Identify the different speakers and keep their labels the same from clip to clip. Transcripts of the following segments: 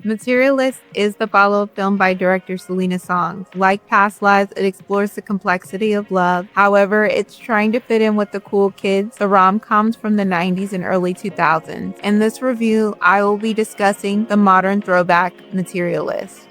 Speaker 1: Materialist is the follow-up film by director Celine Song. Like Past Lives, it explores the complexity of love. However, it's trying to fit in with the cool kids, the rom-coms from the 90s and early 2000s. In this review, I will be discussing the modern throwback Materialist.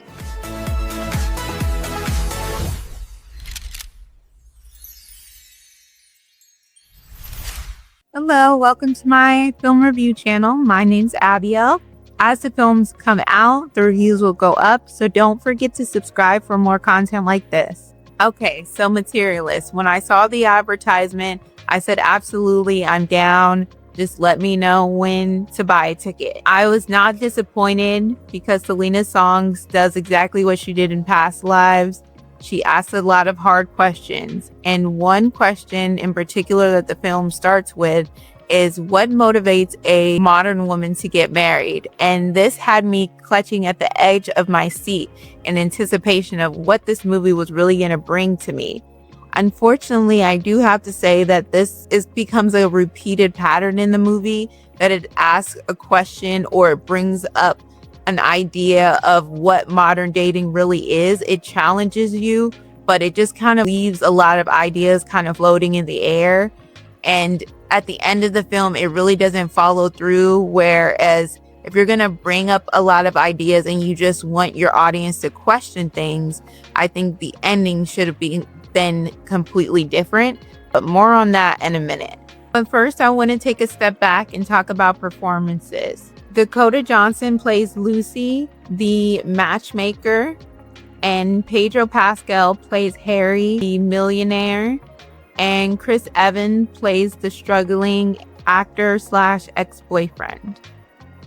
Speaker 1: Hello, welcome to my film review channel. My name's Abiel. As the films come out, the reviews will go up, so don't forget to subscribe for more content like this. Okay, so Materialist. When I saw the advertisement, I said, absolutely, I'm down. Just let me know when to buy a ticket. I was not disappointed because Celine Song does exactly what she did in Past Lives. She asks a lot of hard questions. And one question in particular that the film starts with is what motivates a modern woman to get married? And this had me clutching at the edge of my seat in anticipation of what this movie was really going to bring to me. Unfortunately, I do have to say that becomes a repeated pattern in the movie, that it asks a question or it brings up an idea of what modern dating really is. It challenges you, but it just kind of leaves a lot of ideas kind of floating in the air. And at the end of the film, it really doesn't follow through. Whereas if you're going to bring up a lot of ideas and you just want your audience to question things, I think the ending should have been completely different. But more on that in a minute. But first, I want to take a step back and talk about performances. Dakota Johnson plays Lucy, the matchmaker, and Pedro Pascal plays Harry, the millionaire, and Chris Evans plays the struggling actor / ex-boyfriend.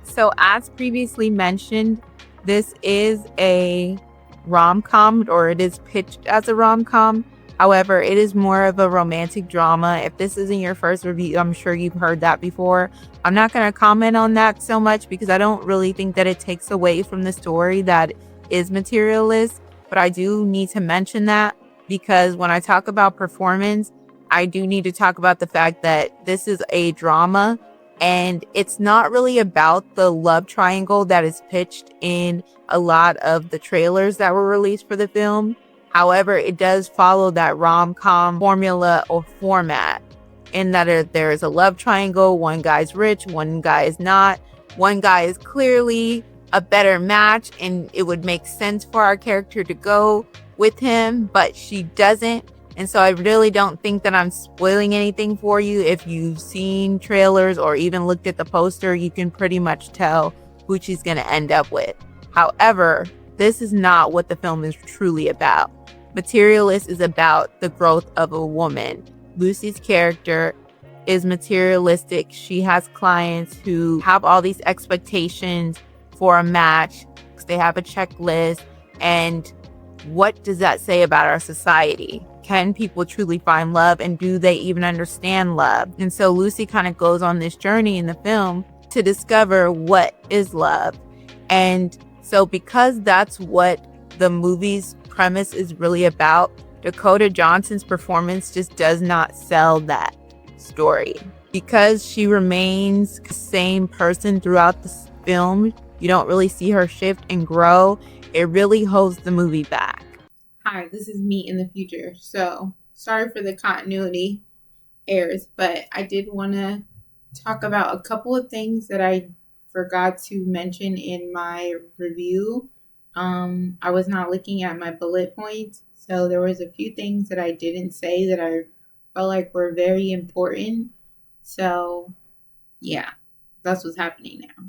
Speaker 1: So as previously mentioned, this is a rom-com, or it is pitched as a rom-com. However, it is more of a romantic drama. If this isn't your first review, I'm sure you've heard that before. I'm not going to comment on that so much because I don't really think that it takes away from the story that is Materialist. But I do need to mention that because when I talk about performance, I do need to talk about the fact that this is a drama and it's not really about the love triangle that is pitched in a lot of the trailers that were released for the film. However, it does follow that rom-com formula or format in that there is a love triangle. One guy's rich, one guy is not. One guy is clearly a better match and it would make sense for our character to go with him, but she doesn't. And so I really don't think that I'm spoiling anything for you. If you've seen trailers or even looked at the poster, you can pretty much tell who she's going to end up with. However, this is not what the film is truly about. Materialist is about the growth of a woman. Lucy's character is materialistic. She has clients who have all these expectations for a match. They have a checklist. And what does that say about our society? Can people truly find love, and do they even understand love? And so Lucy kind of goes on this journey in the film to discover what is love. And so because that's what the movie's premise is really about, Dakota Johnson's performance just does not sell that story. Because she remains the same person throughout the film, you don't really see her shift and grow. It really holds the movie back. Hi, this is me in the future. So sorry for the continuity errors, but I did want to talk about a couple of things that I forgot to mention in my review. I was not looking at my bullet points, so there was a few things that I didn't say that I felt like were very important. So yeah, that's what's happening now.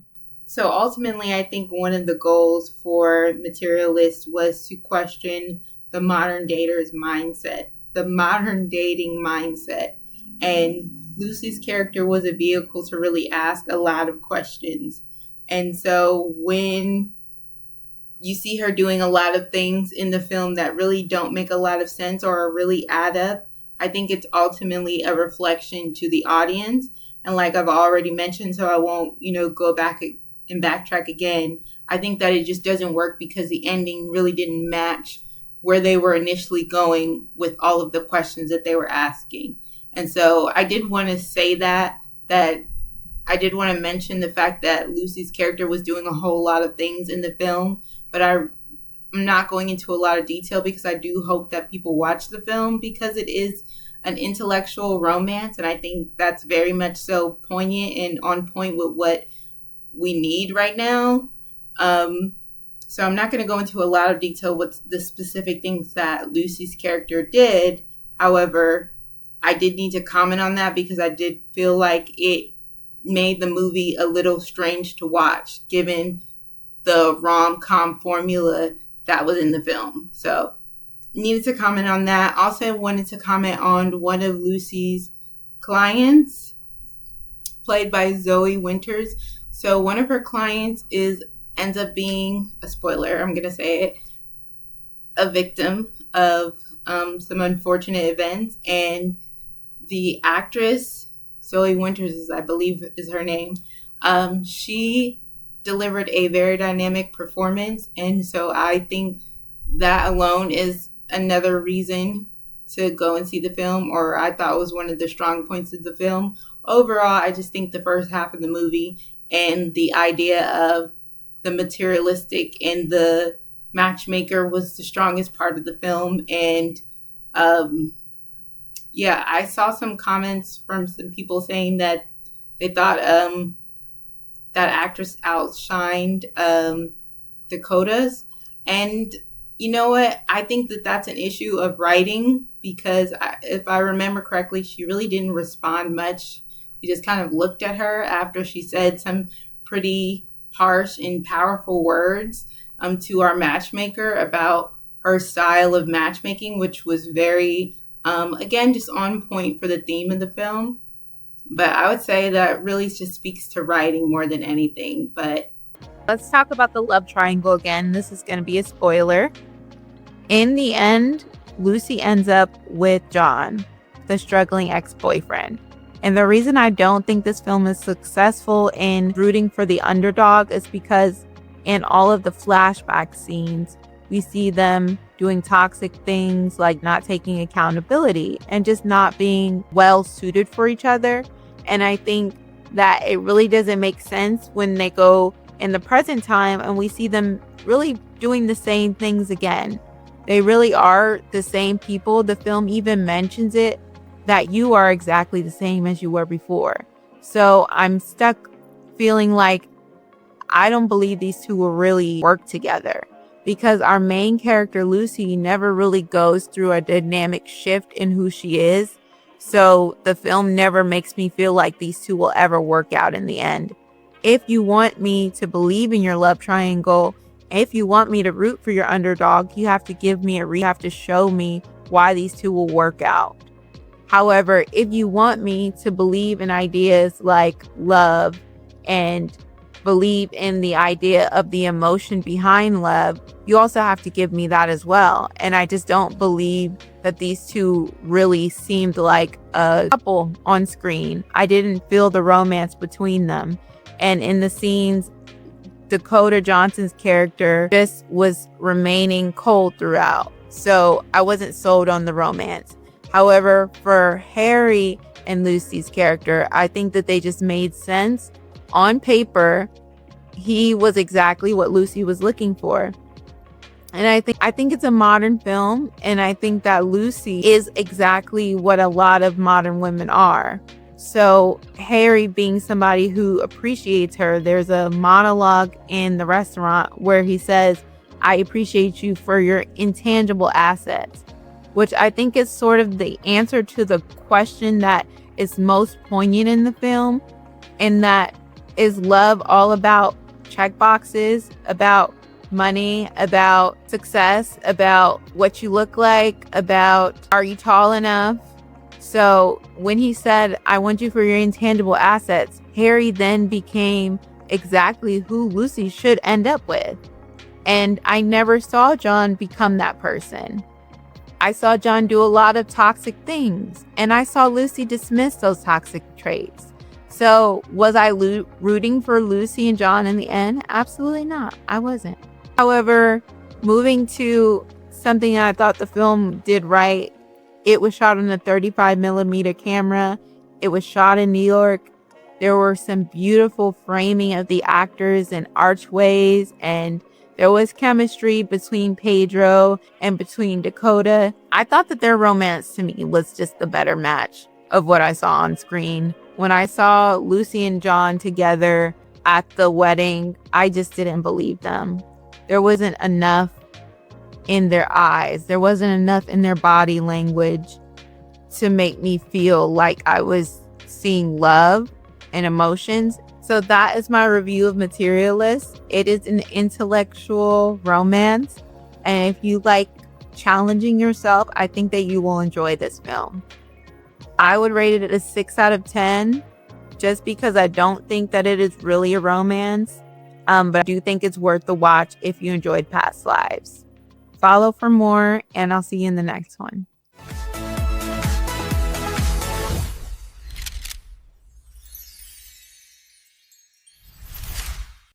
Speaker 1: So ultimately, I think one of the goals for Materialist was to question the modern dater's mindset, the modern dating mindset. And Lucy's character was a vehicle to really ask a lot of questions. And so when you see her doing a lot of things in the film that really don't make a lot of sense or really add up, I think it's ultimately a reflection to the audience. And like I've already mentioned, so I won't, go back and backtrack again. I think that it just doesn't work because the ending really didn't match where they were initially going with all of the questions that they were asking. And so I did want to say that
Speaker 2: I did want to mention the fact that Lucy's character was doing a whole lot of things in the film, but I'm not going into a lot of detail because I do hope that people watch the film because it is an intellectual romance, and I think that's very much so poignant and on point with what we need right now. So I'm not going to go into a lot of detail with the specific things that Lucy's character did. However, I did need to comment on that because I did feel like it made the movie a little strange to watch given the rom-com formula that was in the film. So needed to comment on that. Also wanted to comment on one of Lucy's clients, played by Zoe Winters. So one of her clients ends up being, a spoiler, I'm going to say it, a victim of some unfortunate events. And the actress, Zoe Winters, I believe is her name, she delivered a very dynamic performance. And so I think that alone is another reason to go and see the film, or I thought was one of the strong points of the film. Overall, I just think the first half of the movie and the idea of the materialistic and the matchmaker was the strongest part of the film. And yeah, I saw some comments from some people saying that they thought that actress outshined Dakota's. And you know what? I think that that's an issue of writing because if I remember correctly, she really didn't respond much. He just kind of looked at her after she said some pretty harsh and powerful words to our matchmaker about her style of matchmaking, which was very, again, just on point for the theme of the film. But I would say that really just speaks to writing more than anything. But
Speaker 1: let's talk about the love triangle again. This is going to be a spoiler. In the end, Lucy ends up with John, the struggling ex-boyfriend. And the reason I don't think this film is successful in rooting for the underdog is because in all of the flashback scenes, we see them doing toxic things like not taking accountability and just not being well suited for each other. And I think that it really doesn't make sense when they go in the present time and we see them really doing the same things again. They really are the same people. The film even mentions it, that you are exactly the same as you were before. So I'm stuck feeling like I don't believe these two will really work together because our main character, Lucy, never really goes through a dynamic shift in who she is. So the film never makes me feel like these two will ever work out in the end. If you want me to believe in your love triangle, if you want me to root for your underdog, you have to give me you have to show me why these two will work out. However, if you want me to believe in ideas like love and believe in the idea of the emotion behind love, you also have to give me that as well. And I just don't believe that these two really seemed like a couple on screen. I didn't feel the romance between them. And in the scenes, Dakota Johnson's character just was remaining cold throughout. So I wasn't sold on the romance. However, for Harry and Lucy's character, I think that they just made sense. On paper, he was exactly what Lucy was looking for. And I think it's a modern film, and I think that Lucy is exactly what a lot of modern women are. So Harry being somebody who appreciates her, there's a monologue in the restaurant where he says, "I appreciate you for your intangible assets," which I think is sort of the answer to the question that is most poignant in the film. And that is love all about check boxes, about money, about success, about what you look like, about are you tall enough? So when he said, "I want you for your intangible assets," Harry then became exactly who Lucy should end up with. And I never saw John become that person. I saw John do a lot of toxic things, and I saw Lucy dismiss those toxic traits. So was I rooting for Lucy and John in the end? Absolutely not. I wasn't. However, moving to something I thought the film did right, it was shot on a 35mm camera. It was shot in New York. There were some beautiful framing of the actors and archways, and there was chemistry between Pedro and between Dakota. I thought that their romance to me was just the better match of what I saw on screen. When I saw Lucy and John together at the wedding, I just didn't believe them. There wasn't enough in their eyes. There wasn't enough in their body language to make me feel like I was seeing love and emotions. So that is my review of Materialist. It is an intellectual romance. And if you like challenging yourself, I think that you will enjoy this film. I would rate it a 6 out of 10 just because I don't think that it is really a romance. But I do think it's worth the watch if you enjoyed Past Lives. Follow for more, and I'll see you in the next one.